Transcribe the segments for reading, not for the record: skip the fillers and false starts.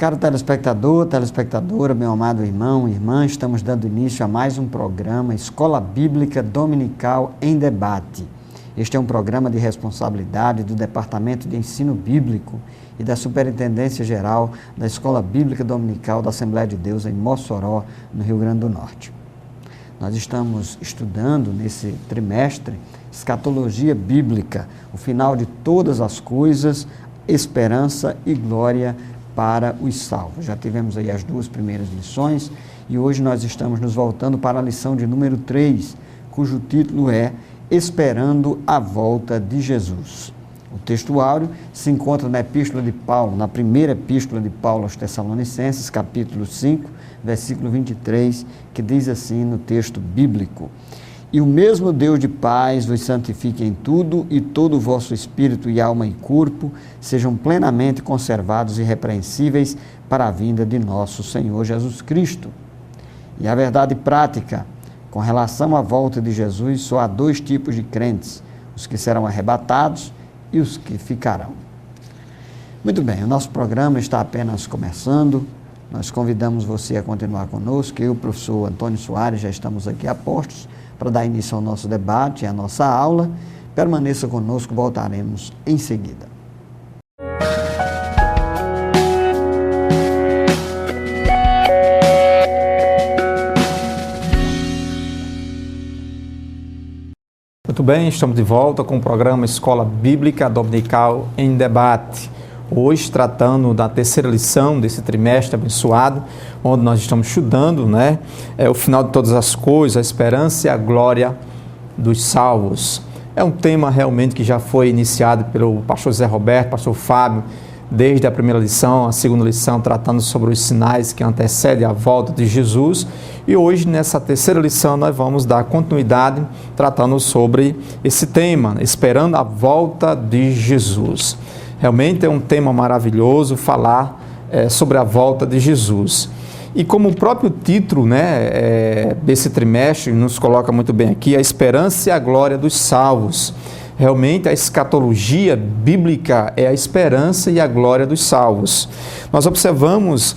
Caro telespectador, telespectadora, meu amado irmão, irmã, estamos dando início a mais um programa Escola Bíblica Dominical em Debate. Este é um programa de responsabilidade do Departamento de Ensino Bíblico e da Superintendência Geral da Escola Bíblica Dominical da Assembleia de Deus em Mossoró, no Rio Grande do Norte. Nós estamos estudando nesse trimestre Escatologia Bíblica, o final de todas as coisas, esperança e glória para os salvos. Já tivemos aí as duas primeiras lições e hoje nós estamos nos voltando para a lição de número 3, cujo título é Esperando a Volta de Jesus. O texto áureo se encontra na epístola de Paulo, na primeira epístola de Paulo aos Tessalonicenses, capítulo 5, versículo 23, que diz assim no texto bíblico: E o mesmo Deus de paz vos santifique em tudo, e todo o vosso espírito e alma e corpo sejam plenamente conservados e irrepreensíveis para a vinda de nosso Senhor Jesus Cristo. E a verdade prática, com relação à volta de Jesus, só há dois tipos de crentes: os que serão arrebatados e os que ficarão. Muito bem, o nosso programa está apenas começando. Nós convidamos você a continuar conosco. Eu e o professor Antônio Soares já estamos aqui a postos para dar início ao nosso debate e à nossa aula. Permaneça conosco, voltaremos em seguida. Muito bem, estamos de volta com o programa Escola Bíblica Dominical em Debate. Hoje tratando da terceira lição desse trimestre abençoado, onde nós estamos estudando, o final de todas as coisas, a esperança e a glória dos salvos. É um tema realmente que já foi iniciado pelo pastor Zé Roberto, pastor Fábio, desde a primeira lição, a segunda lição, tratando sobre os sinais que antecedem a volta de Jesus. E hoje, nessa terceira lição, nós vamos dar continuidade, tratando sobre esse tema, esperando a volta de Jesus. Realmente é um tema maravilhoso falar sobre a volta de Jesus. E como o próprio título desse trimestre nos coloca muito bem aqui, a esperança e a glória dos salvos. Realmente a escatologia bíblica é a esperança e a glória dos salvos. Nós observamos,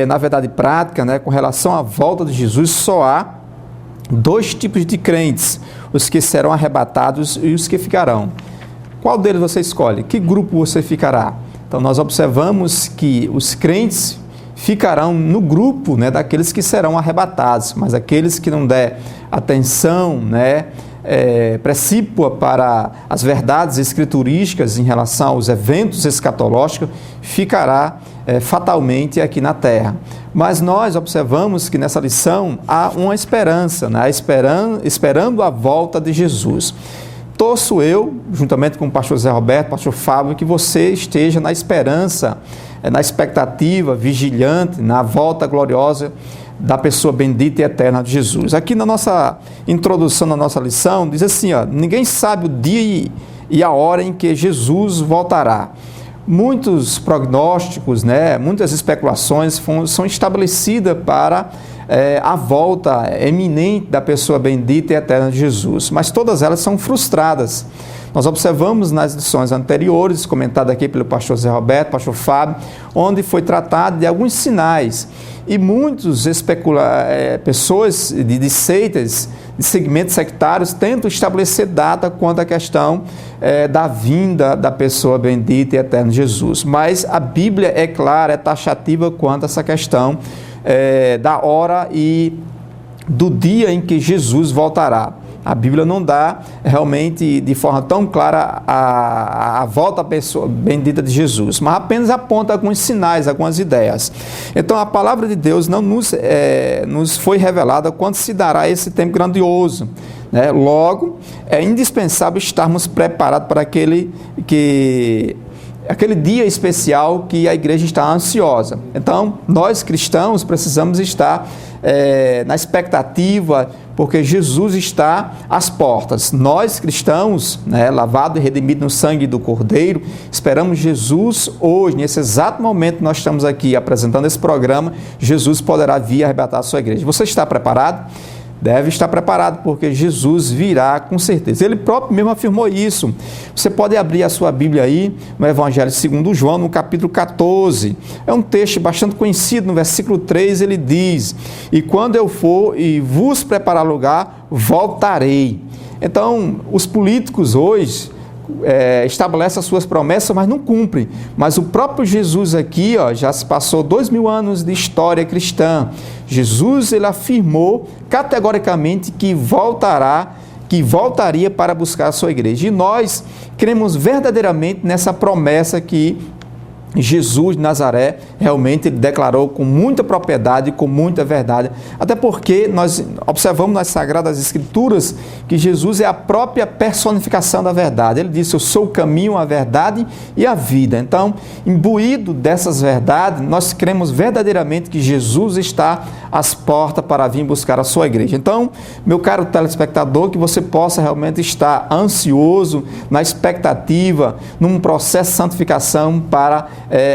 na verdade prática, com relação à volta de Jesus, só há dois tipos de crentes: os que serão arrebatados e os que ficarão. Qual deles você escolhe? Que grupo você ficará? Então nós observamos que os crentes ficarão no grupo daqueles que serão arrebatados, mas aqueles que não der atenção precípua para as verdades escriturísticas em relação aos eventos escatológicos, ficará fatalmente aqui na terra. Mas nós observamos que nessa lição há uma esperança, esperando a volta de Jesus. Torço eu, juntamente com o pastor Zé Roberto, pastor Fábio, que você esteja na esperança, na expectativa, vigilante, na volta gloriosa da pessoa bendita e eterna de Jesus. Aqui na nossa introdução, na nossa lição, diz assim, ninguém sabe o dia e a hora em que Jesus voltará. Muitos prognósticos, muitas especulações são estabelecidas para a volta eminente da pessoa bendita e eterna de Jesus, mas todas elas são frustradas. Nós observamos nas lições anteriores, comentado aqui pelo pastor Zé Roberto, pastor Fábio, onde foi tratado de alguns sinais, e muitos pessoas de seitas, de segmentos sectários, tentam estabelecer data quanto à questão da vinda da pessoa bendita e eterna de Jesus. Mas a Bíblia é clara, é taxativa quanto a essa questão da hora e do dia em que Jesus voltará. A Bíblia não dá realmente de forma tão clara a volta à pessoa bendita de Jesus, mas apenas aponta alguns sinais, algumas ideias. Então a palavra de Deus não nos foi revelada quando se dará esse tempo grandioso. Logo, é indispensável estarmos preparados para aquele dia especial que a igreja está ansiosa. Então, nós cristãos precisamos estar na expectativa, porque Jesus está às portas. Nós cristãos, lavado e redimido no sangue do Cordeiro, esperamos Jesus hoje, nesse exato momento que nós estamos aqui apresentando esse programa. Jesus poderá vir arrebatar a sua igreja. Você está preparado? deve estar preparado, porque Jesus virá com certeza. Ele próprio mesmo afirmou isso. Você pode abrir a sua Bíblia aí, no Evangelho segundo João, no capítulo 14. É um texto bastante conhecido, no versículo 3 ele diz: e quando eu for e vos preparar lugar, voltarei. Então, os políticos hoje estabelecem as suas promessas, mas não cumprem. Mas o próprio Jesus aqui, já se passou 2000 anos de história cristã. Jesus, ele afirmou categoricamente que voltaria para buscar a sua igreja. E nós cremos verdadeiramente nessa promessa que Jesus de Nazaré realmente declarou com muita propriedade, com muita verdade, até porque nós observamos nas Sagradas Escrituras que Jesus é a própria personificação da verdade. Ele disse: eu sou o caminho, a verdade e a vida. Então, imbuído dessas verdades, nós cremos verdadeiramente que Jesus está às portas para vir buscar a sua igreja. Então, meu caro telespectador, que você possa realmente estar ansioso, na expectativa, num processo de santificação para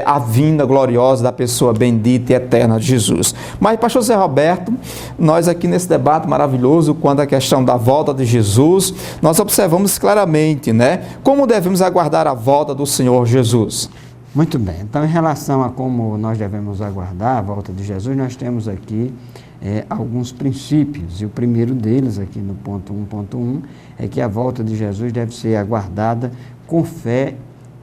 a vinda gloriosa da pessoa bendita e eterna de Jesus. Mas, pastor Zé Roberto, nós aqui nesse debate maravilhoso quanto à questão da volta de Jesus, nós observamos claramente, como devemos aguardar a volta do Senhor Jesus. Muito bem. Então, em relação a como nós devemos aguardar a volta de Jesus, nós temos aqui alguns princípios. E o primeiro deles, aqui no ponto 1.1, é que a volta de Jesus deve ser aguardada com fé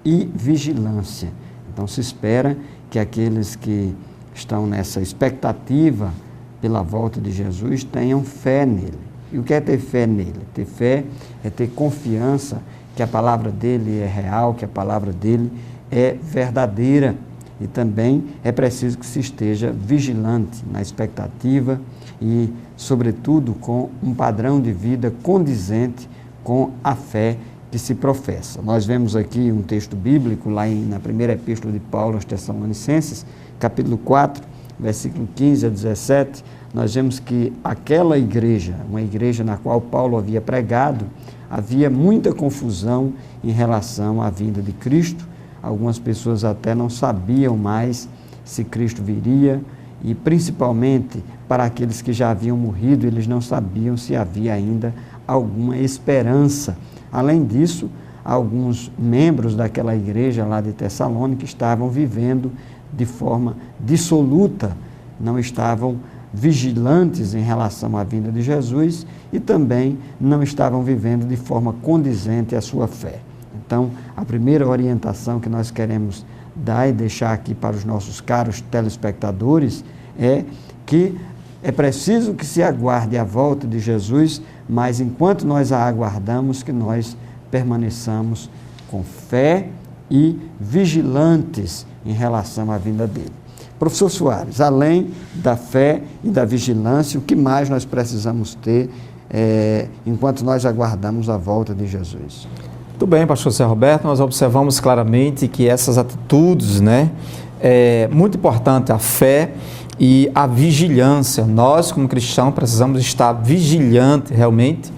e vigilância. Então, se espera que aqueles que estão nessa expectativa pela volta de Jesus tenham fé nele. E o que é ter fé nele? Ter fé é ter confiança que a palavra dele é real, que a palavra dele é verdadeira. E também é preciso que se esteja vigilante na expectativa e, sobretudo, com um padrão de vida condizente com a fé que se professa. Nós vemos aqui um texto bíblico lá na primeira epístola de Paulo aos Tessalonicenses, capítulo 4, versículo 15 a 17, nós vemos que aquela igreja, uma igreja na qual Paulo havia pregado, havia muita confusão em relação à vinda de Cristo. Algumas pessoas até não sabiam mais se Cristo viria, e principalmente para aqueles que já haviam morrido, eles não sabiam se havia ainda alguma esperança. Além disso, alguns membros daquela igreja lá de Tessalônica estavam vivendo de forma dissoluta, não estavam vigilantes em relação à vinda de Jesus e também não estavam vivendo de forma condizente à sua fé. Então, a primeira orientação que nós queremos dar e deixar aqui para os nossos caros telespectadores é que é preciso que se aguarde a volta de Jesus, mas enquanto nós a aguardamos, que nós permaneçamos com fé e vigilantes em relação à vinda dele. Professor Soares, além da fé e da vigilância, o que mais nós precisamos ter enquanto nós aguardamos a volta de Jesus? Muito bem, pastor Zé Roberto, nós observamos claramente que essas atitudes, é muito importante a fé e a vigilância. Nós, como cristãos, precisamos estar vigilantes realmente,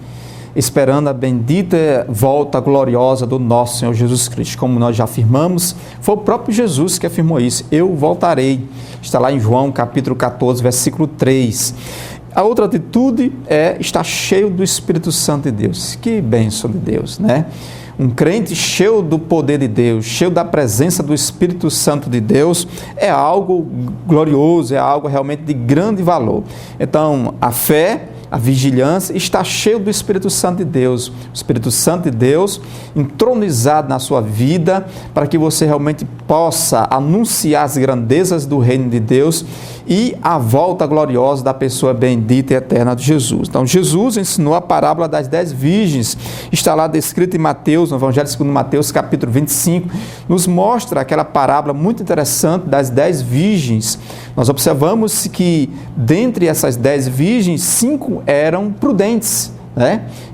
esperando a bendita volta gloriosa do nosso Senhor Jesus Cristo. Como nós já afirmamos, foi o próprio Jesus que afirmou isso: eu voltarei. Está lá em João capítulo 14, versículo 3. A outra atitude é estar cheio do Espírito Santo de Deus. Que bênção de Deus, Um crente cheio do poder de Deus, cheio da presença do Espírito Santo de Deus, é algo glorioso, é algo realmente de grande valor. Então, a fé, a vigilância, está cheio do Espírito Santo de Deus. O Espírito Santo de Deus entronizado na sua vida, para que você realmente possa anunciar as grandezas do reino de Deus e a volta gloriosa da pessoa bendita e eterna de Jesus. Então, Jesus ensinou a parábola das 10 virgens, está lá descrita em Mateus, no Evangelho segundo Mateus, capítulo 25, nos mostra aquela parábola muito interessante das 10 virgens. Nós observamos que, dentre essas 10 virgens, 5 eram prudentes,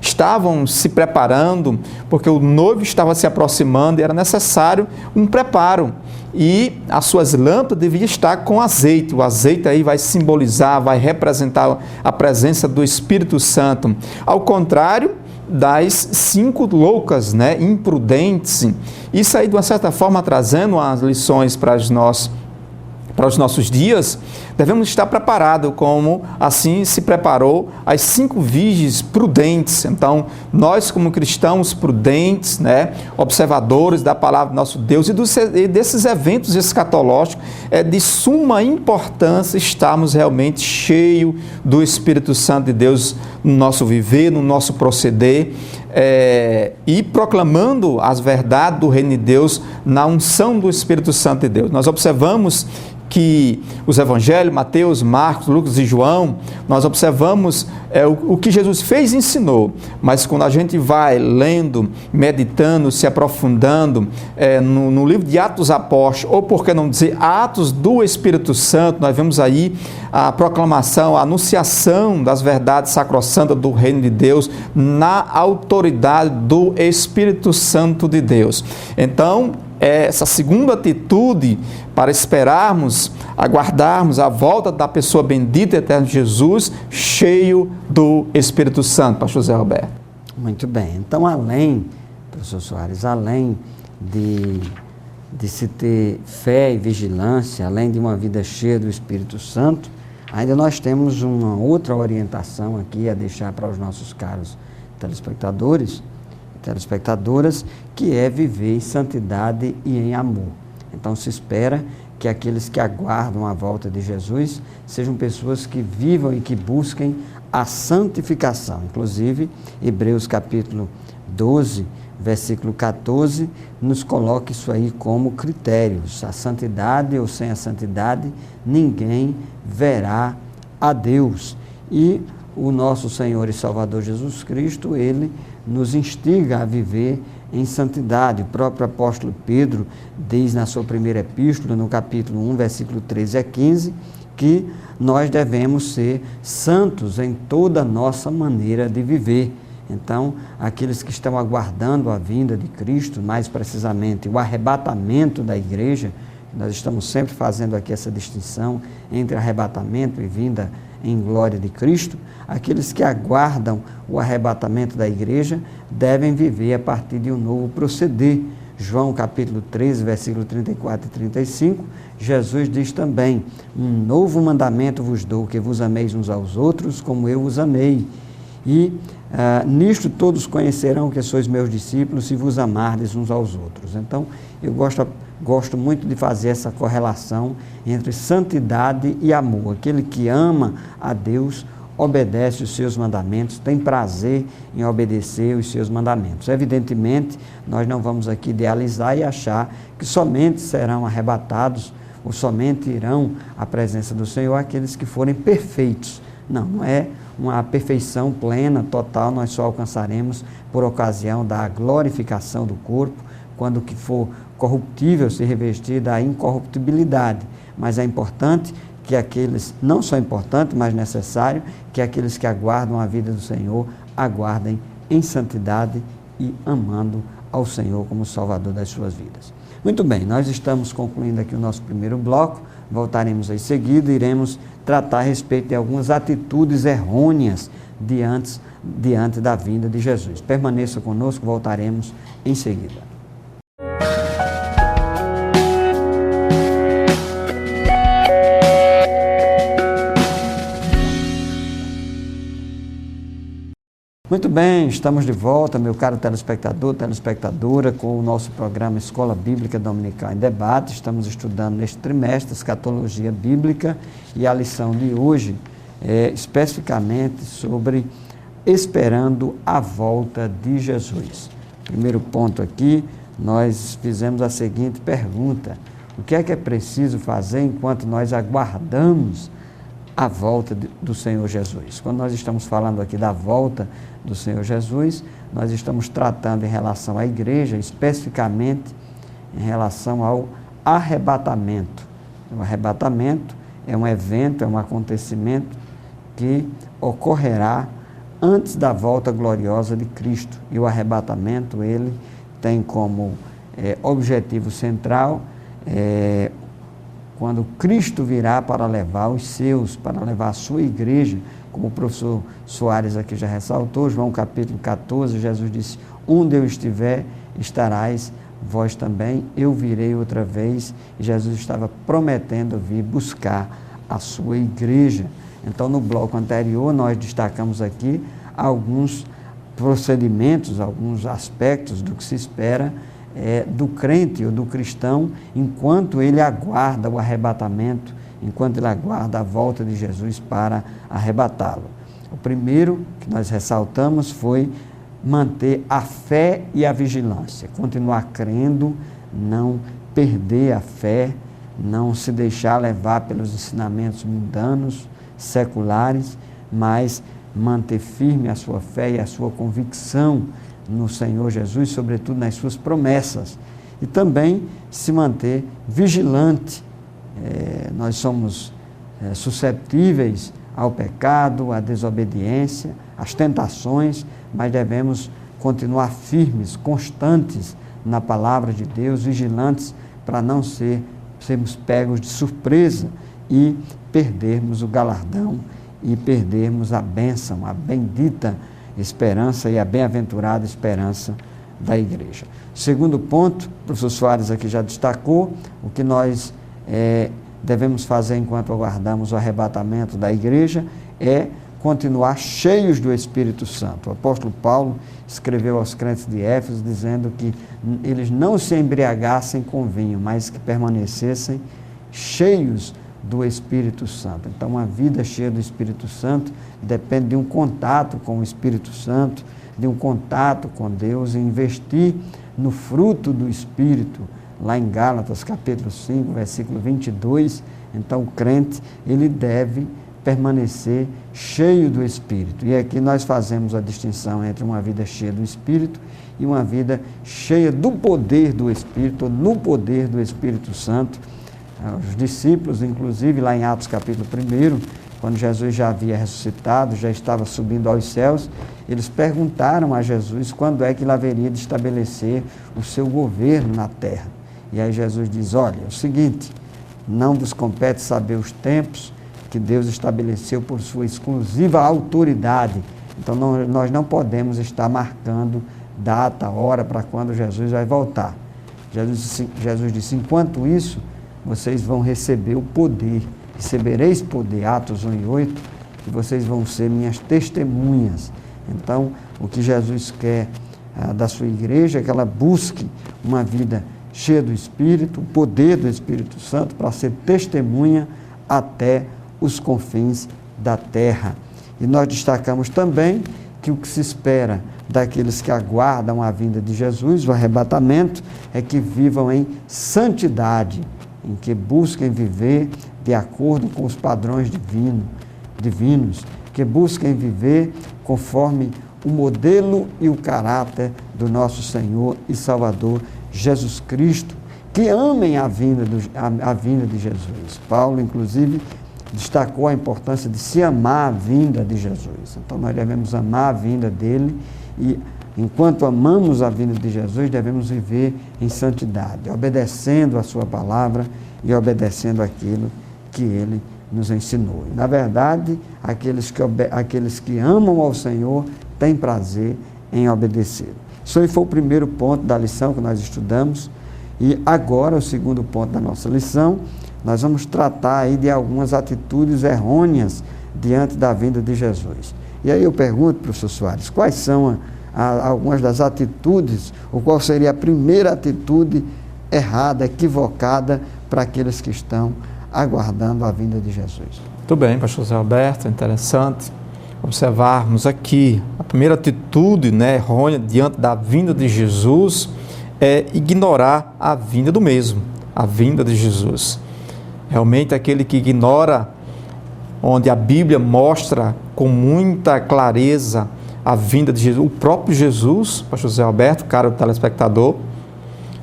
estavam se preparando, porque o noivo estava se aproximando e era necessário um preparo. E as suas lâmpadas deviam estar com azeite. O azeite aí vai simbolizar, vai representar a presença do Espírito Santo. Ao contrário das 5 loucas, imprudentes. Isso aí, de uma certa forma, trazendo as lições para os nossos dias, devemos estar preparados, como assim se preparou as 5 virgens prudentes. Então, nós como cristãos prudentes, né, observadores da palavra do nosso Deus e desses eventos escatológicos, é de suma importância estarmos realmente cheios do Espírito Santo de Deus no nosso viver, no nosso proceder, e proclamando as verdades do Reino de Deus na unção do Espírito Santo de Deus. Nós observamos que os evangelhos, Mateus, Marcos, Lucas e João, nós observamos o que Jesus fez e ensinou, mas quando a gente vai lendo, meditando, se aprofundando no livro de Atos dos Apóstolos, ou por que não dizer Atos do Espírito Santo, nós vemos aí a proclamação, a anunciação das verdades sacrossantas do Reino de Deus na autoridade do Espírito Santo de Deus. Então, essa segunda atitude para esperarmos, aguardarmos a volta da pessoa bendita e eterna de Jesus, cheio do Espírito Santo, pastor José Roberto. Muito bem. Então, além, professor Soares, além de se ter fé e vigilância, além de uma vida cheia do Espírito Santo, ainda nós temos uma outra orientação aqui a deixar para os nossos caros telespectadores, telespectadoras, que é viver em santidade e em amor. Então se espera que aqueles que aguardam a volta de Jesus sejam pessoas que vivam e que busquem a santificação. Inclusive, Hebreus capítulo 12, versículo 14, nos coloca isso aí como critérios. A santidade ou sem a santidade, ninguém verá a Deus. E o nosso Senhor e Salvador Jesus Cristo, Ele nos instiga a viver em santidade. O próprio apóstolo Pedro diz na sua primeira epístola, no capítulo 1, versículo 13 a 15, que nós devemos ser santos em toda a nossa maneira de viver. Então, aqueles que estão aguardando a vinda de Cristo, mais precisamente o arrebatamento da igreja, nós estamos sempre fazendo aqui essa distinção entre arrebatamento e vinda em glória de Cristo, aqueles que aguardam o arrebatamento da igreja devem viver a partir de um novo proceder. João capítulo 13, versículo 34 e 35, Jesus diz também: um novo mandamento vos dou, que vos ameis uns aos outros como eu vos amei. E nisto todos conhecerão que sois meus discípulos, se vos amardes uns aos outros. Então, eu gosto muito de fazer essa correlação entre santidade e amor. Aquele que ama a Deus obedece os seus mandamentos, tem prazer em obedecer os seus mandamentos. Evidentemente, nós não vamos aqui idealizar e achar que somente serão arrebatados ou somente irão à presença do Senhor aqueles que forem perfeitos. Não é uma perfeição plena, total, nós só alcançaremos por ocasião da glorificação do corpo, quando o que for corruptível se revestir da incorruptibilidade. Mas é importante que aqueles, não só importante, mas necessário, que aqueles que aguardam a vida do Senhor, aguardem em santidade e amando ao Senhor como Salvador das suas vidas. Muito bem, nós estamos concluindo aqui o nosso primeiro bloco, voltaremos em seguida, iremos tratar a respeito de algumas atitudes errôneas diante da vinda de Jesus. Permaneça conosco, voltaremos em seguida. Muito bem, estamos de volta, meu caro telespectador, telespectadora, com o nosso programa Escola Bíblica Dominical em Debate. Estamos estudando neste trimestre escatologia bíblica e a lição de hoje é especificamente sobre esperando a volta de Jesus. Primeiro ponto aqui, nós fizemos a seguinte pergunta: o que é preciso fazer enquanto nós aguardamos a volta do Senhor Jesus? Quando nós estamos falando aqui da volta do Senhor Jesus, nós estamos tratando em relação à igreja, especificamente em relação ao arrebatamento. O arrebatamento é um evento, é um acontecimento que ocorrerá antes da volta gloriosa de Cristo. E o arrebatamento, ele tem como objetivo central quando Cristo virá para levar os seus, para levar a sua igreja, como o professor Soares aqui já ressaltou, João capítulo 14, Jesus disse: onde eu estiver, estarás vós também, eu virei outra vez. E Jesus estava prometendo vir buscar a sua igreja. Então, no bloco anterior, nós destacamos aqui alguns procedimentos, alguns aspectos do que se espera do crente ou do cristão enquanto ele aguarda o arrebatamento, enquanto ele aguarda a volta de Jesus para arrebatá-lo. O primeiro que nós ressaltamos foi manter a fé e a vigilância, continuar crendo, não perder a fé, não se deixar levar pelos ensinamentos mundanos, seculares, mas manter firme a sua fé e a sua convicção no Senhor Jesus, sobretudo nas suas promessas, e também se manter vigilante. Nós somos suscetíveis ao pecado, à desobediência, às tentações, mas devemos continuar firmes, constantes na palavra de Deus, vigilantes para não sermos pegos de surpresa e perdermos o galardão e perdermos a bênção, a bendita esperança e a bem-aventurada esperança da igreja. Segundo ponto, o professor Soares aqui já destacou, o que nós devemos fazer enquanto aguardamos o arrebatamento da igreja é continuar cheios do Espírito Santo. O apóstolo Paulo escreveu aos crentes de Éfeso dizendo que eles não se embriagassem com vinho, mas que permanecessem cheios do Espírito Santo. Então, uma vida cheia do Espírito Santo depende de um contato com o Espírito Santo, de um contato com Deus, e investir no fruto do Espírito, lá em Gálatas, capítulo 5, versículo 22. Então, o crente, ele deve permanecer cheio do Espírito. E aqui nós fazemos a distinção entre uma vida cheia do Espírito e uma vida cheia do poder do Espírito, no poder do Espírito Santo. Os discípulos, inclusive, lá em Atos capítulo 1, quando Jesus já havia ressuscitado, já estava subindo aos céus, eles perguntaram a Jesus quando é que ele haveria de estabelecer o seu governo na terra. E aí Jesus diz: olha, é o seguinte, não vos compete saber os tempos que Deus estabeleceu por sua exclusiva autoridade. Então nós não podemos estar marcando data, hora para quando Jesus vai voltar. Jesus disse: enquanto isso, vocês vão receber o poder, recebereis poder, Atos 1:8, e vocês vão ser minhas testemunhas. Então, o que Jesus quer da sua igreja é que ela busque uma vida cheia do Espírito, o poder do Espírito Santo, para ser testemunha até os confins da terra. E nós destacamos também que o que se espera daqueles que aguardam a vinda de Jesus, o arrebatamento, é que vivam em santidade, em que busquem viver de acordo com os padrões divinos, que busquem viver conforme o modelo e o caráter do nosso Senhor e Salvador Jesus Cristo, que amem a vinda de Jesus. Paulo, inclusive, destacou a importância de se amar a vinda de Jesus. Então, nós devemos amar a vinda dele e, enquanto amamos a vinda de Jesus, devemos viver em santidade, obedecendo a sua palavra e obedecendo aquilo que ele nos ensinou. E, na verdade, aqueles que amam ao Senhor têm prazer em obedecer. Isso aí foi o primeiro ponto da lição que nós estudamos. E agora, o segundo ponto da nossa lição, nós vamos tratar aí de algumas atitudes errôneas diante da vinda de Jesus. E aí eu pergunto, professor Soares, quais são algumas das atitudes, ou qual seria a primeira atitude errada, equivocada para aqueles que estão aguardando a vinda de Jesus? Muito bem, pastor Zé Alberto, interessante observarmos aqui. A primeira atitude errônea diante da vinda de Jesus é ignorar a vinda do mesmo, a vinda de Jesus. Realmente aquele que ignora, onde a Bíblia mostra com muita clareza a vinda de Jesus, o próprio Jesus, pastor José Alberto, caro telespectador,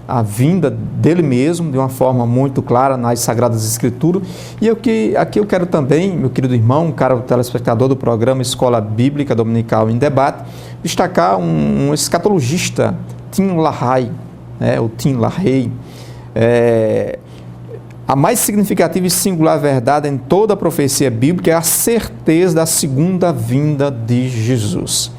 a vinda dele mesmo, de uma forma muito clara nas Sagradas Escrituras. E aqui eu quero também, meu querido irmão, caro telespectador do programa Escola Bíblica Dominical em Debate, destacar um escatologista, Tim LaHaye, o Tim LaHaye. A mais significativa e singular verdade em toda a profecia bíblica é a certeza da segunda vinda de Jesus.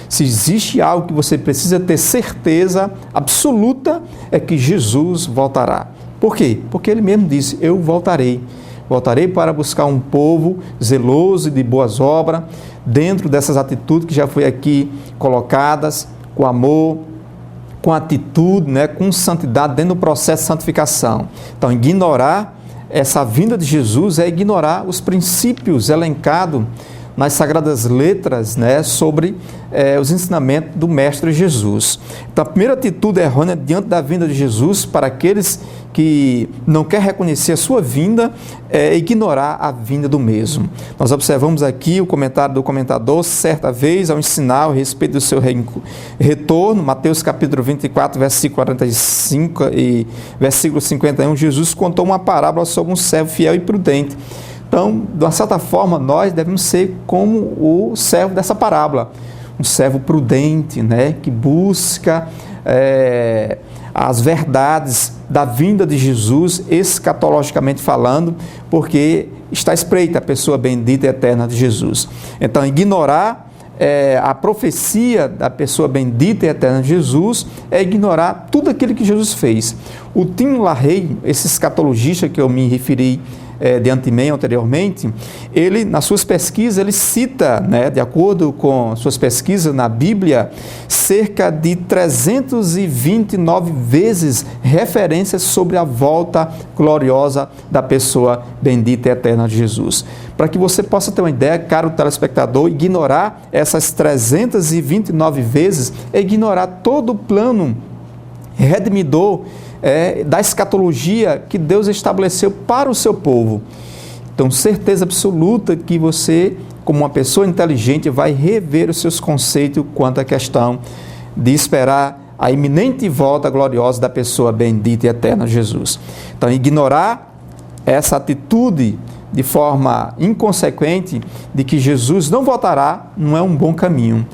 Se existe algo que você precisa ter certeza absoluta, é que Jesus voltará. Por quê? Porque ele mesmo disse: eu voltarei. Voltarei para buscar um povo zeloso e de boas obras, dentro dessas atitudes que já foi aqui colocadas, com amor, com atitude, né, com santidade, dentro do processo de santificação. Então, ignorar essa vinda de Jesus é ignorar os princípios elencados nas Sagradas Letras, né, sobre os ensinamentos do Mestre Jesus. Então, a primeira atitude errônea diante da vinda de Jesus, para aqueles que não querem reconhecer a sua vinda, é ignorar a vinda do mesmo. Nós observamos aqui o comentário do comentador, certa vez, ao ensinar a respeito do seu retorno, Mateus capítulo 24, versículo 45 e versículo 51, Jesus contou uma parábola sobre um servo fiel e prudente. Então, de uma certa forma, nós devemos ser como o servo dessa parábola, um servo prudente, né, que busca as verdades da vinda de Jesus, escatologicamente falando, porque está espreita a pessoa bendita e eterna de Jesus. Então, ignorar a profecia da pessoa bendita e eterna de Jesus é ignorar tudo aquilo que Jesus fez. O Tim LaHaye, esse escatologista que eu me referi anteriormente, ele, nas suas pesquisas, ele cita, né, de acordo com suas pesquisas na Bíblia, cerca de 329 vezes referências sobre a volta gloriosa da pessoa bendita e eterna de Jesus. Para que você possa ter uma ideia, caro telespectador, ignorar essas 329 vezes é ignorar todo o plano redimidor da escatologia que Deus estabeleceu para o seu povo. Então, certeza absoluta que você, como uma pessoa inteligente, vai rever os seus conceitos quanto à questão de esperar a iminente volta gloriosa da pessoa bendita e eterna Jesus. Então, ignorar essa atitude de forma inconsequente de que Jesus não voltará não é um bom caminho.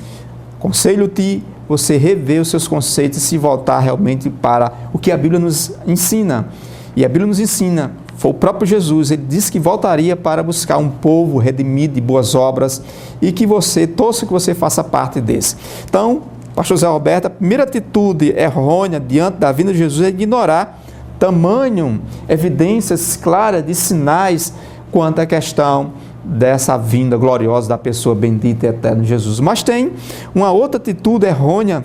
Aconselho-te você rever os seus conceitos e se voltar realmente para o que a Bíblia nos ensina. E a Bíblia nos ensina, foi o próprio Jesus, ele disse que voltaria para buscar um povo redimido de boas obras e que você, torço que você faça parte desse. Então, pastor Zé Roberto, a primeira atitude errônea diante da vinda de Jesus é ignorar tamanho, evidências claras de sinais quanto à questão dessa vinda gloriosa da pessoa bendita e eterna de Jesus. Mas tem uma outra atitude errônea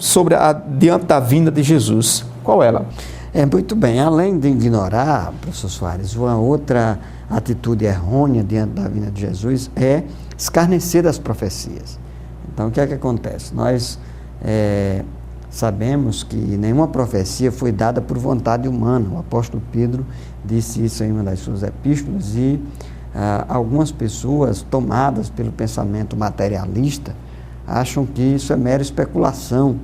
diante da vinda de Jesus. Qual ela? Muito bem. Além de ignorar, professor Soares, uma outra atitude errônea diante da vinda de Jesus é escarnecer das profecias. Então, o que é que acontece? Nós sabemos que nenhuma profecia foi dada por vontade humana. O apóstolo Pedro disse isso em uma das suas epístolas e algumas pessoas tomadas pelo pensamento materialista acham que isso é mera especulação.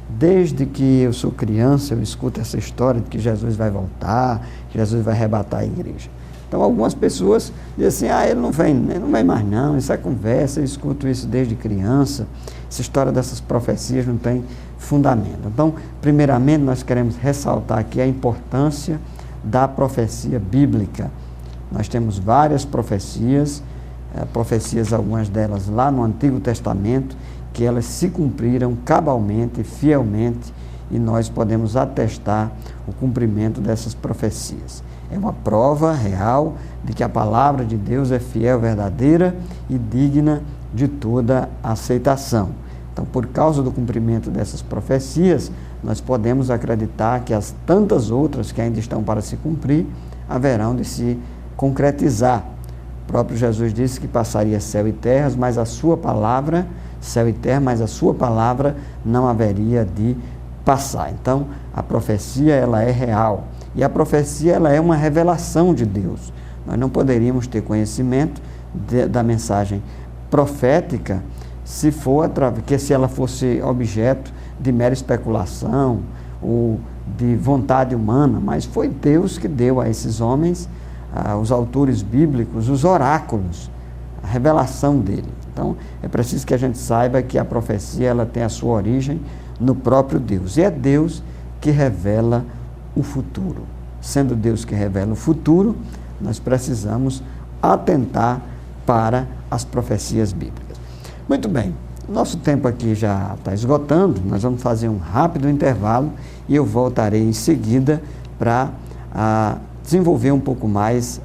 Desde que eu sou criança eu escuto essa história de que Jesus vai voltar, que Jesus vai arrebatar a igreja. Então algumas pessoas dizem assim, ele não vem mais não, isso é conversa, eu escuto isso desde criança, essa história dessas profecias não tem fundamento. Então, primeiramente nós queremos ressaltar aqui a importância da profecia bíblica. Nós temos várias profecias, algumas delas lá no Antigo Testamento, que elas se cumpriram cabalmente, fielmente, e nós podemos atestar o cumprimento dessas profecias. É uma prova real de que a palavra de Deus é fiel, verdadeira e digna de toda aceitação. Então, por causa do cumprimento dessas profecias, nós podemos acreditar que as tantas outras que ainda estão para se cumprir, haverão de se concretizar. O próprio Jesus disse que passaria céu e terra, mas a sua palavra, céu e terra, mas a sua palavra não haveria de passar. Então, a profecia, ela é real. E a profecia, ela é uma revelação de Deus. Nós não poderíamos ter conhecimento da mensagem profética se ela fosse objeto de mera especulação ou de vontade humana, mas foi Deus que deu a esses homens, os autores bíblicos, os oráculos, a revelação dele. Então, é preciso que a gente saiba que a profecia ela tem a sua origem no próprio Deus. E é Deus que revela o futuro. Sendo Deus que revela o futuro, nós precisamos atentar para as profecias bíblicas. Muito bem, nosso tempo aqui já está esgotando, nós vamos fazer um rápido intervalo e eu voltarei em seguida para desenvolver um pouco mais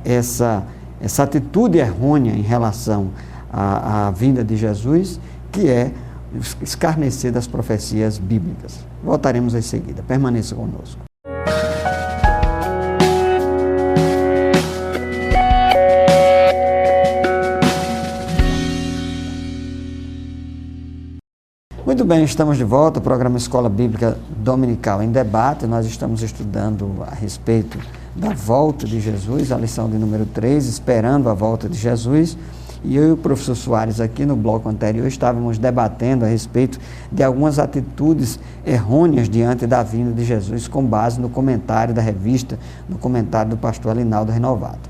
essa atitude errônea em relação à vinda de Jesus, que é escarnecer das profecias bíblicas. Voltaremos em seguida. Permaneça conosco. Muito bem, estamos de volta ao programa Escola Bíblica Dominical em Debate. Nós estamos estudando a respeito da volta de Jesus, a lição de número 3, esperando a volta de Jesus. E eu e o professor Soares aqui no bloco anterior estávamos debatendo a respeito de algumas atitudes errôneas diante da vinda de Jesus, com base no comentário da revista, no comentário do pastor Alinaldo Renovato.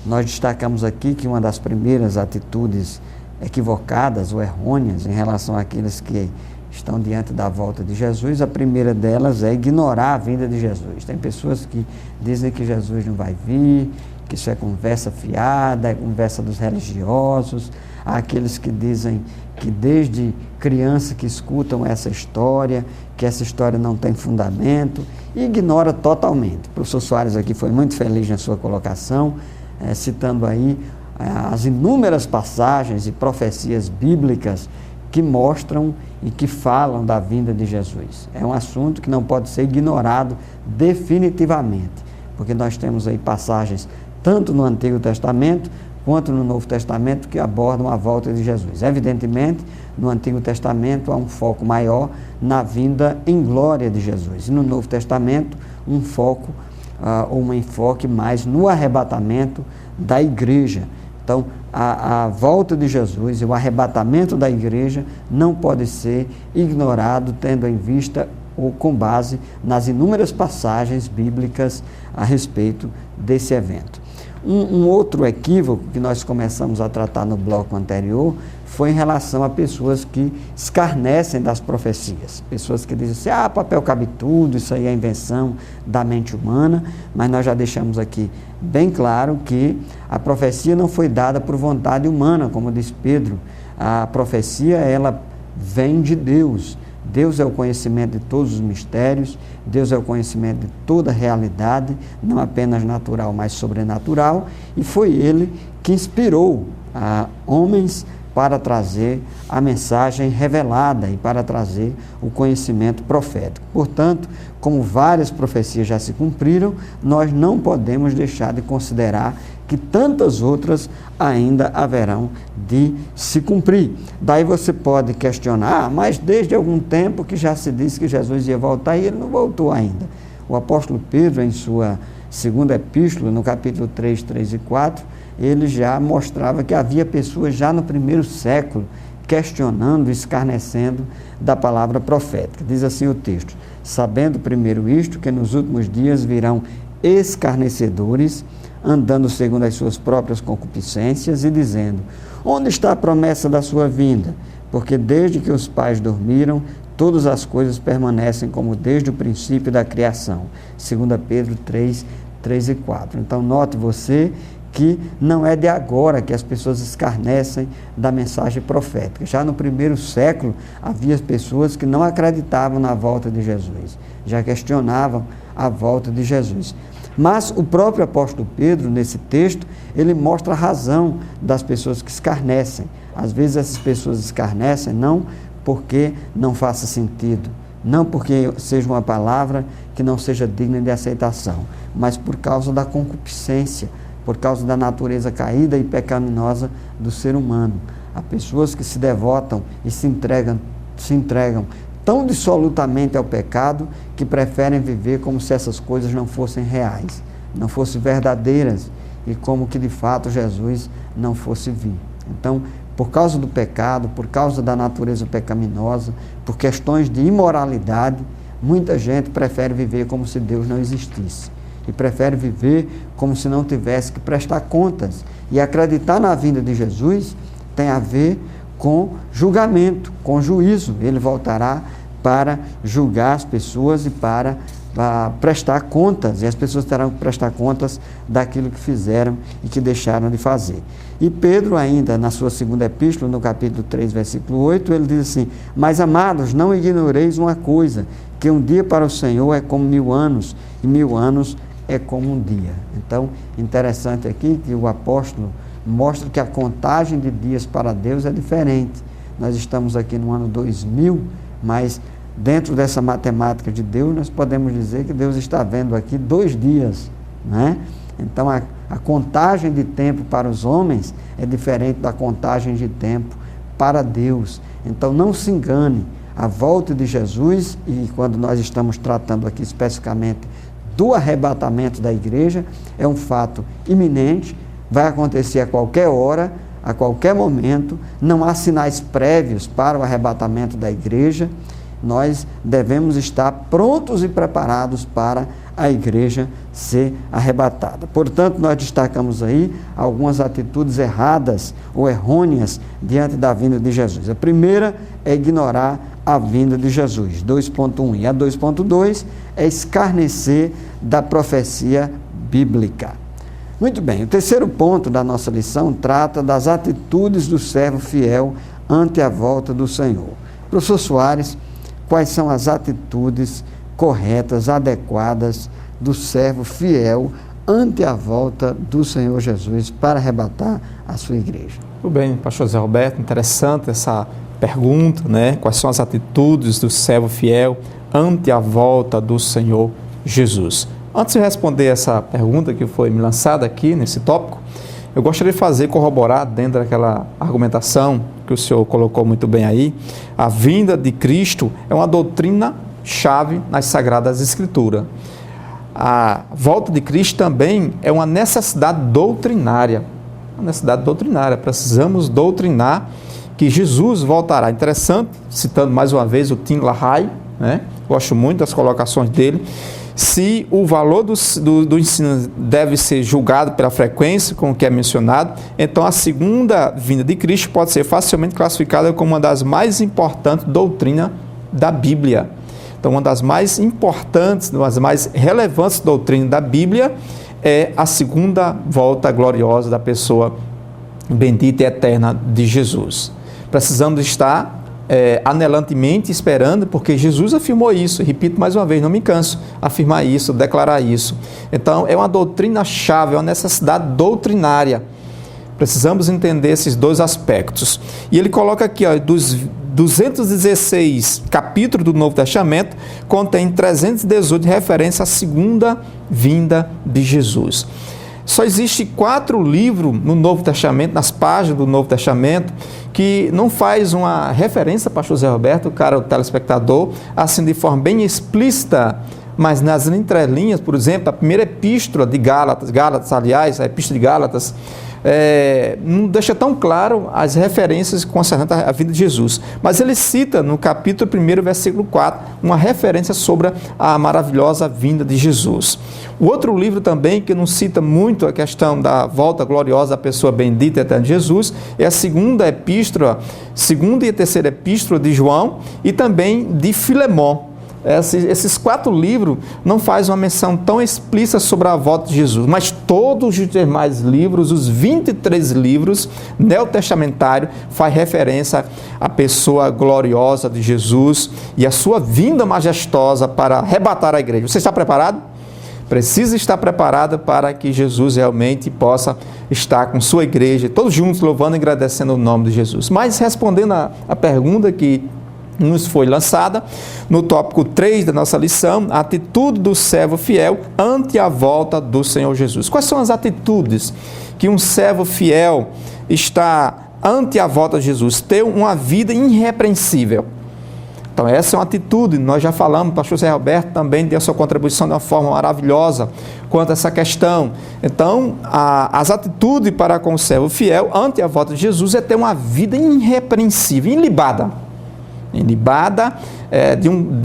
Nós destacamos aqui que uma das primeiras atitudes equivocadas ou errôneas em relação àqueles que estão diante da volta de Jesus, a primeira delas é ignorar a vinda de Jesus. Tem pessoas que dizem que Jesus não vai vir, que isso é conversa fiada, é conversa dos religiosos. Há aqueles que dizem que desde criança que escutam essa história, que essa história não tem fundamento, e ignora totalmente. O professor Soares aqui foi muito feliz na sua colocação, citando aí as inúmeras passagens e profecias bíblicas que mostram e que falam da vinda de Jesus. É um assunto que não pode ser ignorado definitivamente, porque nós temos aí passagens tanto no Antigo Testamento quanto no Novo Testamento que abordam a volta de Jesus. Evidentemente, no Antigo Testamento há um foco maior na vinda em glória de Jesus, e no Novo Testamento um foco ou um enfoque mais no arrebatamento da igreja. Então, a volta de Jesus e o arrebatamento da igreja não pode ser ignorado, tendo em vista ou com base nas inúmeras passagens bíblicas a respeito desse evento. Um outro equívoco que nós começamos a tratar no bloco anterior foi em relação a pessoas que escarnecem das profecias. Pessoas que dizem assim, papel cabe tudo, isso aí é invenção da mente humana, mas nós já deixamos aqui bem claro que a profecia não foi dada por vontade humana, como diz Pedro. A profecia, ela vem de Deus. Deus é o conhecimento de todos os mistérios, Deus é o conhecimento de toda a realidade, não apenas natural, mas sobrenatural, e foi Ele que inspirou homens para trazer a mensagem revelada e para trazer o conhecimento profético. Portanto, como várias profecias já se cumpriram, nós não podemos deixar de considerar que tantas outras ainda haverão de se cumprir. Daí você pode questionar, mas desde algum tempo que já se disse que Jesus ia voltar e ele não voltou ainda. O apóstolo Pedro, em sua segunda epístola, no capítulo 3, 3 e 4, ele já mostrava que havia pessoas já no primeiro século questionando, escarnecendo da palavra profética. Diz assim o texto: sabendo primeiro isto, que nos últimos dias virão escarnecedores, andando segundo as suas próprias concupiscências e dizendo, onde está a promessa da sua vinda? Porque desde que os pais dormiram, todas as coisas permanecem como desde o princípio da criação. 2 Pedro 3, 3 e 4. Então note você que não é de agora que as pessoas escarnecem da mensagem profética. Já no primeiro século havia pessoas que não acreditavam na volta de Jesus, já questionavam a volta de Jesus. Mas o próprio apóstolo Pedro, nesse texto, ele mostra a razão das pessoas que escarnecem. Às vezes essas pessoas escarnecem não porque não faça sentido, não porque seja uma palavra que não seja digna de aceitação, mas por causa da concupiscência, por causa da natureza caída e pecaminosa do ser humano. Há pessoas que se devotam e se entregam tão dissolutamente ao pecado que preferem viver como se essas coisas não fossem reais, não fossem verdadeiras e como que de fato Jesus não fosse vir. Então, por causa do pecado, por causa da natureza pecaminosa, por questões de imoralidade, muita gente prefere viver como se Deus não existisse e prefere viver como se não tivesse que prestar contas. E acreditar na vinda de Jesus tem a ver com julgamento, com juízo. Ele voltará para julgar as pessoas e para prestar contas, e as pessoas terão que prestar contas daquilo que fizeram e que deixaram de fazer. E Pedro ainda, na sua segunda epístola, no capítulo 3, versículo 8, ele diz assim, mas amados, não ignoreis uma coisa, que um dia para o Senhor é como 1000 anos, e 1000 anos é como um dia. Então, interessante aqui que o apóstolo mostra que a contagem de dias para Deus é diferente. Nós estamos aqui no ano 2000, mas dentro dessa matemática de Deus, nós podemos dizer que Deus está vendo aqui 2 dias, né? Então, a contagem de tempo para os homens é diferente da contagem de tempo para Deus. Então, não se engane, a volta de Jesus, e quando nós estamos tratando aqui especificamente do arrebatamento da igreja, é um fato iminente, vai acontecer a qualquer hora, a qualquer momento, não há sinais prévios para o arrebatamento da igreja. Nós devemos estar prontos e preparados para a igreja ser arrebatada. Portanto, nós destacamos aí algumas atitudes erradas ou errôneas diante da vinda de Jesus. A primeira é ignorar a vinda de Jesus, 2.1. E a 2.2 é escarnecer da profecia bíblica. Muito bem, o terceiro ponto da nossa lição trata das atitudes do servo fiel ante a volta do Senhor. Professor Soares, quais são as atitudes corretas, adequadas do servo fiel ante a volta do Senhor Jesus para arrebatar a sua igreja? Tudo bem, pastor Zé Roberto, interessante essa pergunta, né? Quais são as atitudes do servo fiel ante a volta do Senhor Jesus? Antes de responder essa pergunta que foi me lançada aqui nesse tópico, eu gostaria de corroborar dentro daquela argumentação que o senhor colocou muito bem aí. A vinda de Cristo é uma doutrina chave nas Sagradas Escrituras. A volta de Cristo também é uma necessidade doutrinária. Uma necessidade doutrinária. Precisamos doutrinar que Jesus voltará. Interessante, citando mais uma vez o Tim LaHaye, né? Gosto muito das colocações dele. Se o valor do ensino deve ser julgado pela frequência com o que é mencionado, então a segunda vinda de Cristo pode ser facilmente classificada como uma das mais importantes doutrinas da Bíblia. Então, uma das mais importantes, uma das mais relevantes doutrinas da Bíblia é a segunda volta gloriosa da pessoa bendita e eterna de Jesus. Precisamos estar anelantemente esperando, porque Jesus afirmou isso. Repito mais uma vez, não me canso de afirmar isso, declarar isso. Então, é uma doutrina chave, é uma necessidade doutrinária. Precisamos entender esses dois aspectos. E ele coloca aqui, ó, dos 216 capítulos do Novo Testamento, contém 318 referências à segunda vinda de Jesus. Só existe 4 livros no Novo Testamento, nas páginas do Novo Testamento, que não faz uma referência, pastor Zé Roberto, o telespectador, assim de forma bem explícita, mas nas entrelinhas, por exemplo, a primeira epístola de Gálatas, aliás, a epístola de Gálatas, não deixa tão claro as referências concernentes à vida de Jesus. Mas ele cita no capítulo 1, versículo 4, uma referência sobre a maravilhosa vinda de Jesus. O outro livro também, que não cita muito a questão da volta gloriosa da pessoa bendita e eterna de Jesus, é a segunda e terceira epístola de João e também de Filemão. Esses 4 livros não fazem uma menção tão explícita sobre a volta de Jesus, mas todos os demais livros, os 23 livros neotestamentários, faz referência à pessoa gloriosa de Jesus e à sua vinda majestosa para arrebatar a igreja. Você está preparado? Precisa estar preparado para que Jesus realmente possa estar com sua igreja, todos juntos louvando e agradecendo o nome de Jesus. Mas respondendo a pergunta que nos foi lançada, no tópico 3 da nossa lição, a atitude do servo fiel ante a volta do Senhor Jesus. Quais são as atitudes que um servo fiel está ante a volta de Jesus? Ter uma vida irrepreensível. Então, essa é uma atitude, nós já falamos, o pastor Zé Roberto também deu a sua contribuição de uma forma maravilhosa quanto a essa questão. Então, as atitudes para com o servo fiel ante a volta de Jesus é ter uma vida irrepreensível, ilibada,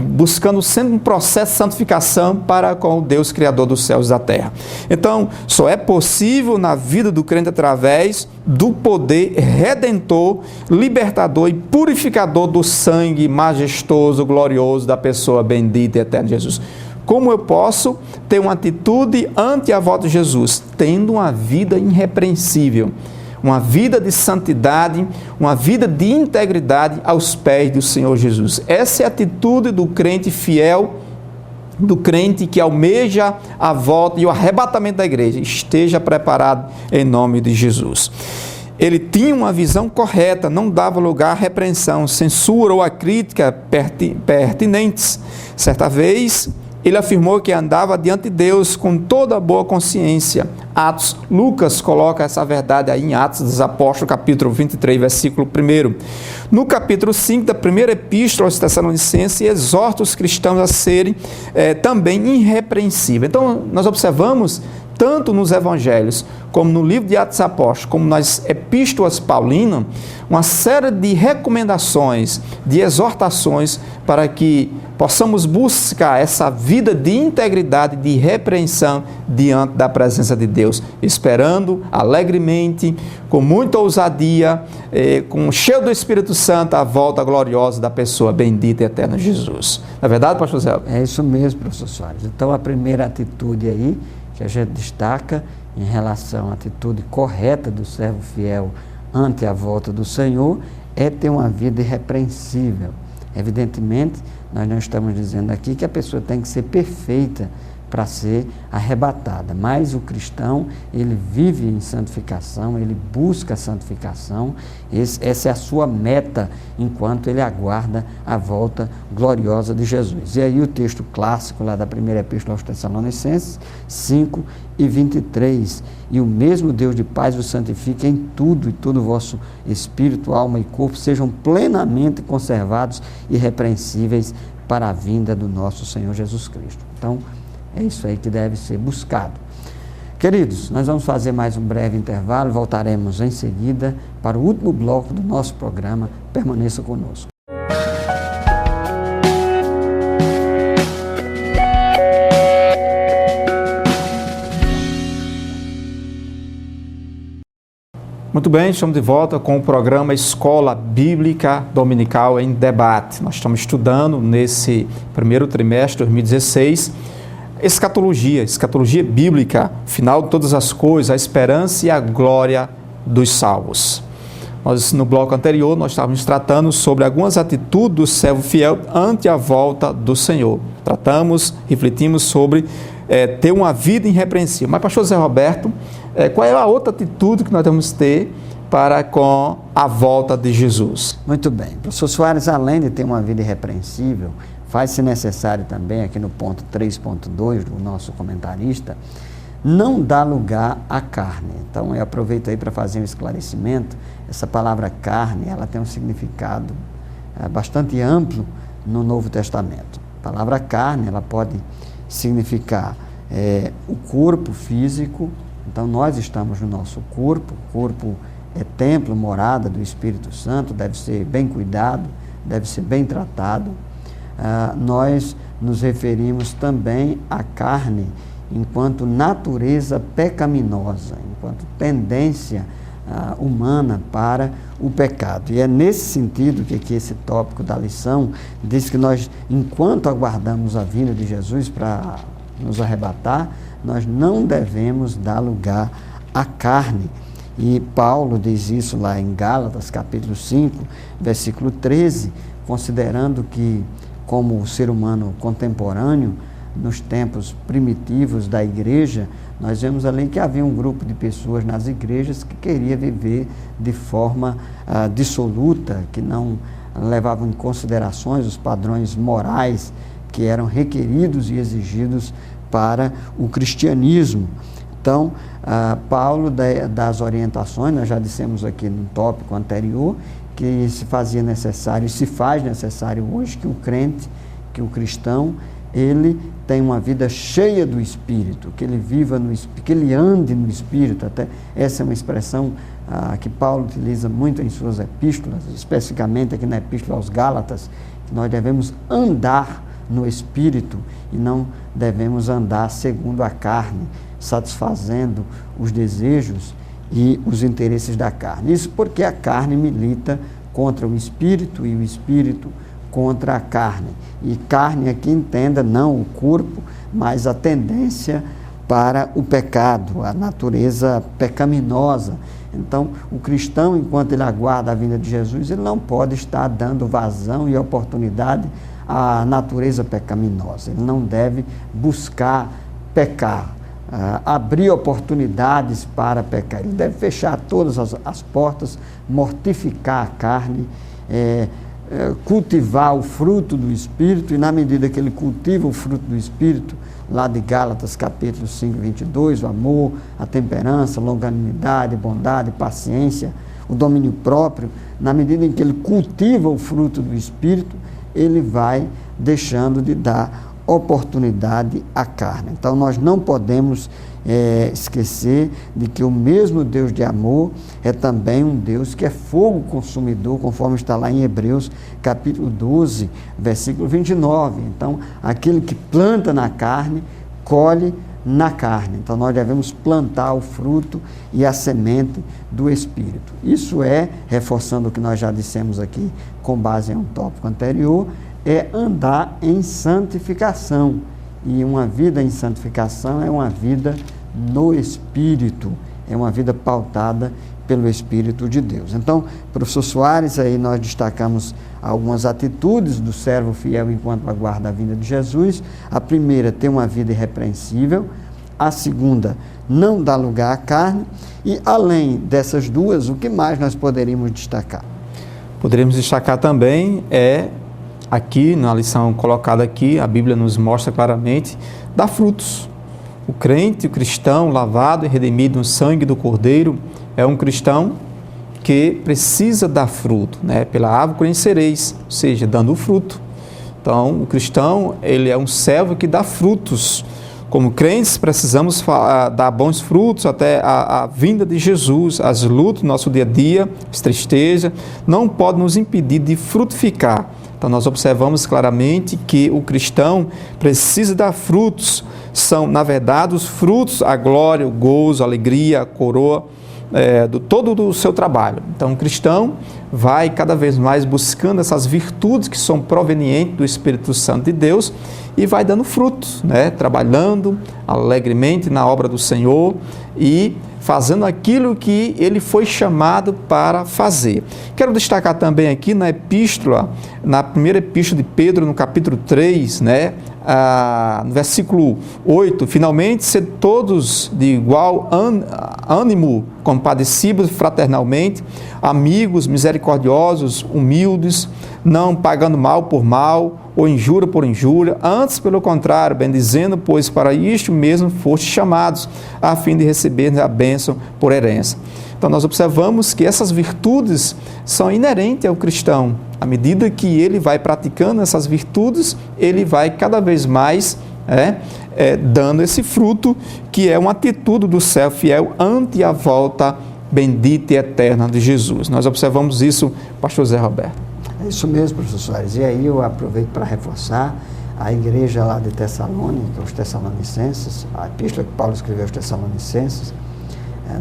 buscando sempre um processo de santificação para com o Deus Criador dos céus e da terra. Então, só é possível na vida do crente através do poder redentor, libertador e purificador do sangue majestoso, glorioso da pessoa bendita e eterna de Jesus. Como eu posso ter uma atitude ante a volta de Jesus? Tendo uma vida irrepreensível, uma vida de santidade, uma vida de integridade aos pés do Senhor Jesus. Essa é a atitude do crente fiel do crente que almeja a volta e o arrebatamento da igreja esteja preparado em nome de Jesus. Ele tinha uma visão correta, não dava lugar à repreensão, censura ou a crítica pertinentes. Certa vez, ele afirmou que andava diante de Deus com toda a boa consciência. Lucas coloca essa verdade aí em Atos dos Apóstolos, capítulo 23, versículo 1. No capítulo 5 da primeira epístola aos Tessalonicenses, exorta os cristãos a serem também irrepreensíveis. Então, nós observamos, tanto nos evangelhos, como no livro de Atos dos Apóstolos, como nas epístolas paulinas, uma série de recomendações, de exortações para que possamos buscar essa vida de integridade, de repreensão diante da presença de Deus, esperando alegremente, com muita ousadia, cheio do Espírito Santo, a volta gloriosa da pessoa bendita e eterna Jesus. Não é verdade, pastor Zé? É isso mesmo, professor Soares. Então, a primeira atitude aí, que a gente destaca em relação à atitude correta do servo fiel ante a volta do Senhor, é ter uma vida irrepreensível. Evidentemente, nós não estamos dizendo aqui que a pessoa tem que ser perfeita para ser arrebatada, mas o cristão, ele vive em santificação, ele busca a santificação, essa é a sua meta, enquanto ele aguarda a volta gloriosa de Jesus. E aí o texto clássico lá da primeira epístola aos Tessalonicenses, 5:23, e o mesmo Deus de paz o santifique em tudo, e todo o vosso espírito, alma e corpo sejam plenamente conservados e irrepreensíveis para a vinda do nosso Senhor Jesus Cristo. Então, é isso aí que deve ser buscado. Queridos, nós vamos fazer mais um breve intervalo, voltaremos em seguida para o último bloco do nosso programa. Permaneça conosco. Muito bem, estamos de volta com o programa Escola Bíblica Dominical em Debate. Nós estamos estudando nesse primeiro trimestre de 2016 escatologia bíblica, final de todas as coisas, a esperança e a glória dos salvos. No bloco anterior, nós estávamos tratando sobre algumas atitudes do servo fiel ante a volta do Senhor. Refletimos sobre ter uma vida irrepreensível. Mas, pastor Zé Roberto, qual é a outra atitude que nós devemos ter para com a volta de Jesus? Muito bem. Professor Soares, além de ter uma vida irrepreensível, faz-se necessário também, aqui no ponto 3.2 do nosso comentarista, não dar lugar à carne. Então, eu aproveito aí para fazer um esclarecimento. Essa palavra carne, ela tem um significado bastante amplo no Novo Testamento. A palavra carne, ela pode significar o corpo físico. Então, nós estamos no nosso corpo. O corpo é templo, morada do Espírito Santo, deve ser bem cuidado, deve ser bem tratado. Nós nos referimos também à carne enquanto natureza pecaminosa, enquanto tendência humana para o pecado. E é nesse sentido que aqui esse tópico da lição diz que nós, enquanto aguardamos a vinda de Jesus para nos arrebatar, nós não devemos dar lugar à carne. E Paulo diz isso lá em Gálatas, capítulo 5, versículo 13, considerando que, como o ser humano contemporâneo, nos tempos primitivos da igreja, nós vemos ali que havia um grupo de pessoas nas igrejas que queria viver de forma dissoluta, que não levavam em considerações os padrões morais que eram requeridos e exigidos para o cristianismo. Então, Paulo das orientações, nós já dissemos aqui no tópico anterior, que se fazia necessário, se faz necessário hoje que o crente, que o cristão, ele tem uma vida cheia do Espírito, que ele viva no Espírito, que ele ande no Espírito. Até essa é uma expressão que Paulo utiliza muito em suas epístolas, especificamente aqui na Epístola aos Gálatas, que nós devemos andar no Espírito e não devemos andar segundo a carne, satisfazendo os desejos e os interesses da carne. Isso porque a carne milita contra o Espírito e o Espírito contra a carne. E carne aqui entenda não o corpo, mas a tendência para o pecado, a natureza pecaminosa Então, o cristão, enquanto ele aguarda a vinda de Jesus, ele não pode estar dando vazão e oportunidade à natureza pecaminosa. Ele não deve buscar pecar, abrir oportunidades para pecar. Ele deve fechar todas as portas, mortificar a carne, cultivar o fruto do Espírito, e na medida que ele cultiva o fruto do Espírito, lá de Gálatas capítulo 5, 22, o amor, a temperança, a longanimidade, bondade, paciência, o domínio próprio, na medida em que ele cultiva o fruto do Espírito, ele vai deixando de dar oportunidade à carne. Então nós não podemos esquecer de que o mesmo Deus de amor é também um Deus que é fogo consumidor, conforme está lá em Hebreus capítulo 12, versículo 29. Então, aquele que planta na carne, colhe na carne. Então, nós devemos plantar o fruto e a semente do Espírito. Isso reforçando o que nós já dissemos aqui, com base em um tópico anterior, é andar em santificação. E uma vida em santificação é uma vida no Espírito, é uma vida pautada pelo Espírito de Deus. Então, professor Soares, aí nós destacamos algumas atitudes do servo fiel enquanto aguarda a vinda de Jesus. A primeira, ter uma vida irrepreensível. A segunda, não dar lugar à carne. E além dessas duas, o que mais nós poderíamos destacar? Poderíamos destacar também aqui, na lição colocada aqui, a Bíblia nos mostra claramente, dar frutos. O crente, o cristão, lavado e redimido no sangue do Cordeiro, é um cristão que precisa dar fruto, né? Pela árvore conhecereis, ou seja, dando fruto. Então, o cristão, ele é um servo que dá frutos. Como crentes, precisamos dar bons frutos até a vinda de Jesus. As lutas do nosso dia a dia, as tristezas, não podem nos impedir de frutificar. Então, nós observamos claramente que o cristão precisa dar frutos. São, na verdade, os frutos, a glória, o gozo, a alegria, a coroa, todo do seu trabalho. Então, o cristão vai cada vez mais buscando essas virtudes que são provenientes do Espírito Santo de Deus e vai dando frutos, né? Trabalhando alegremente na obra do Senhor e fazendo aquilo que ele foi chamado para fazer. Quero destacar também aqui na epístola, na primeira epístola de Pedro, no capítulo 3, né? No versículo 8, finalmente, ser todos de igual ânimo, compadecidos fraternalmente, amigos, misericordiosos, humildes, não pagando mal por mal, ou injúria por injúria, antes, pelo contrário, bendizendo, pois para isto mesmo foste chamados, a fim de receber a bênção por herança. Então, nós observamos que essas virtudes são inerentes ao cristão. À medida que ele vai praticando essas virtudes, ele vai cada vez mais dando esse fruto, que é uma atitude do servo fiel ante a volta bendita e eterna de Jesus. Nós observamos isso, pastor Zé Roberto. É isso mesmo, professor Soares. E aí eu aproveito para reforçar a igreja lá de Tessalônica, os Tessalonicenses, a epístola que Paulo escreveu aos Tessalonicenses.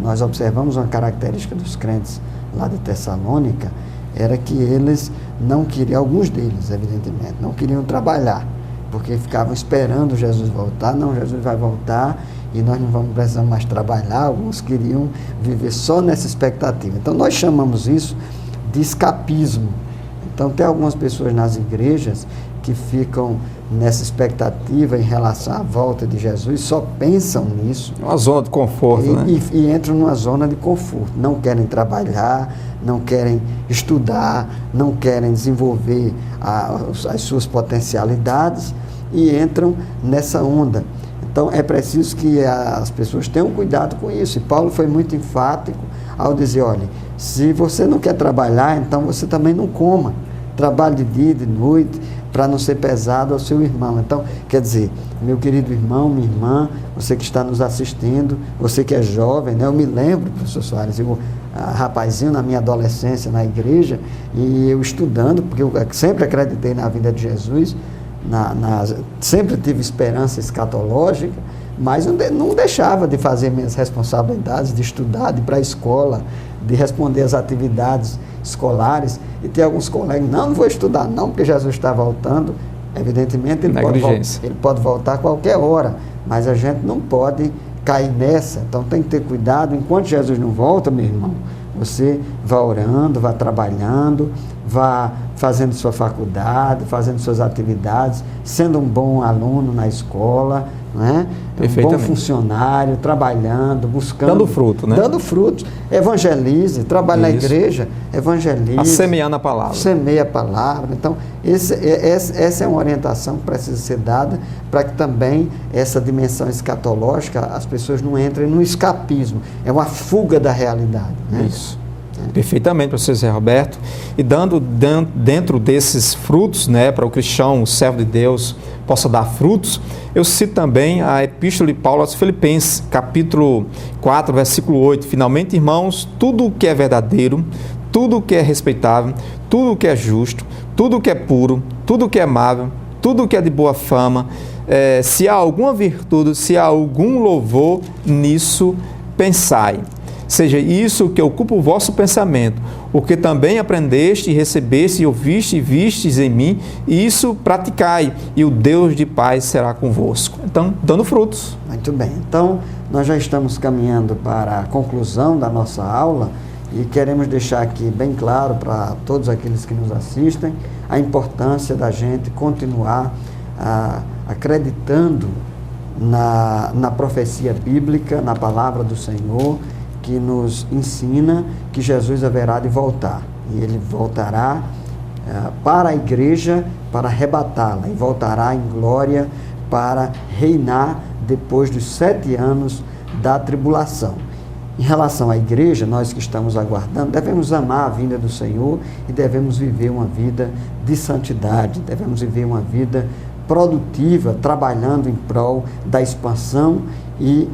Nós observamos uma característica dos crentes lá de Tessalônica, era que eles não queriam, alguns deles, evidentemente, não queriam trabalhar, porque ficavam esperando Jesus voltar. Não, Jesus vai voltar e nós não vamos precisar mais trabalhar. Alguns queriam viver só nessa expectativa. Então, nós chamamos isso de escapismo. Então, tem algumas pessoas nas igrejas que ficam nessa expectativa em relação à volta de Jesus, só pensam nisso. Uma zona de conforto, né? E entram numa zona de conforto. Não querem trabalhar, não querem estudar, não querem desenvolver as suas potencialidades e entram nessa onda. Então, é preciso que as pessoas tenham cuidado com isso. E Paulo foi muito enfático ao dizer, olha, se você não quer trabalhar, então você também não coma. Trabalhe de dia e de noite, para não ser pesado ao seu irmão. Então, quer dizer, meu querido irmão, minha irmã, você que está nos assistindo, você que é jovem, né? Eu me lembro, professor Soares, eu rapazinho na minha adolescência na igreja, e eu estudando, porque eu sempre acreditei na vinda de Jesus, sempre tive esperança escatológica, mas eu não deixava de fazer minhas responsabilidades, de estudar, de ir para a escola, de responder às atividades escolares, e tem alguns colegas, não vou estudar não, porque Jesus está voltando. Evidentemente ele pode voltar a qualquer hora, mas a gente não pode cair nessa. Então tem que ter cuidado. Enquanto Jesus não volta, meu irmão, você vá orando, vá trabalhando, vá fazendo sua faculdade, fazendo suas atividades, sendo um bom aluno na escola, né? Um bom funcionário, trabalhando, buscando... Dando fruto, né? Dando frutos. Evangelize, trabalhe na igreja, evangelize. Semeando a palavra. Semeia a palavra. Então, essa é uma orientação que precisa ser dada para que também essa dimensão escatológica, as pessoas não entrem no escapismo. É uma fuga da realidade, né? Isso. Perfeitamente, professor Zé Roberto. E dentro desses frutos, né, para o cristão, o servo de Deus, possa dar frutos, eu cito também a Epístola de Paulo aos Filipenses, capítulo 4, versículo 8. Finalmente, irmãos, tudo o que é verdadeiro, tudo o que é respeitável, tudo o que é justo, tudo o que é puro, tudo o que é amável, tudo o que é de boa fama, se há alguma virtude, se há algum louvor, nisso pensai. Seja isso que ocupa o vosso pensamento, o que também aprendeste, recebeste, ouviste e vistes em mim, e isso praticai, e o Deus de paz será convosco. Então, dando frutos. Muito bem. Então, nós já estamos caminhando para a conclusão da nossa aula e queremos deixar aqui bem claro para todos aqueles que nos assistem a importância da gente continuar acreditando na profecia bíblica, na palavra do Senhor, que nos ensina que Jesus haverá de voltar. E ele voltará para a igreja para arrebatá-la, e voltará em glória para reinar depois dos 7 anos da tribulação. Em relação à igreja, nós que estamos aguardando, devemos amar a vinda do Senhor e devemos viver uma vida de santidade, devemos viver uma vida produtiva, trabalhando em prol da expansão e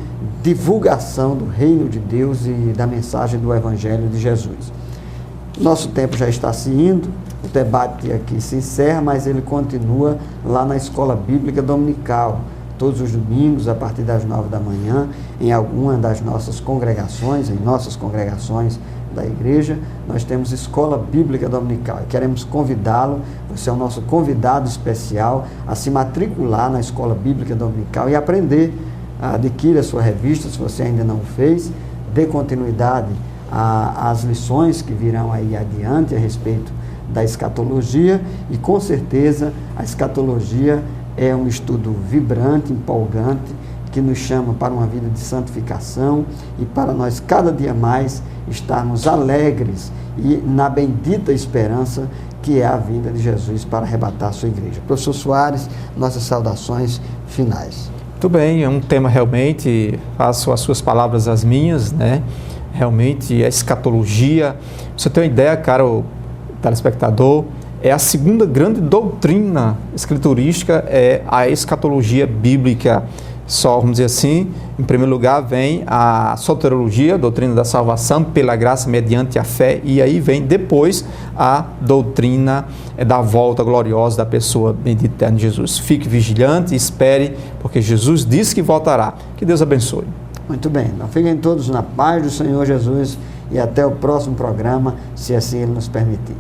divulgação do reino de Deus e da mensagem do Evangelho de Jesus. Nosso tempo já está se indo, o debate aqui se encerra, mas ele continua lá na Escola Bíblica Dominical, todos os domingos, a partir das 9 da manhã, em alguma das nossas congregações, em nossas congregações da igreja, nós temos Escola Bíblica Dominical. E queremos convidá-lo, você é o nosso convidado especial, a se matricular na Escola Bíblica Dominical e aprender. Adquira a sua revista, se você ainda não o fez, dê continuidade às lições que virão aí adiante a respeito da escatologia, e com certeza a escatologia é um estudo vibrante, empolgante, que nos chama para uma vida de santificação e para nós cada dia mais estarmos alegres e na bendita esperança que é a vinda de Jesus para arrebatar a sua igreja. Professor Soares, nossas saudações finais. Muito bem, é um tema realmente, faço as suas palavras as minhas, né? Realmente a escatologia, pra você ter uma ideia, caro telespectador, é a segunda grande doutrina escriturística, é a escatologia bíblica. Só, vamos dizer assim, em primeiro lugar vem a soteriologia, a doutrina da salvação pela graça mediante a fé, e aí vem depois a doutrina da volta gloriosa da pessoa bendita de Jesus. Fique vigilante e espere, porque Jesus disse que voltará. Que Deus abençoe. Muito bem, então fiquem todos na paz do Senhor Jesus e até o próximo programa, se assim Ele nos permitir.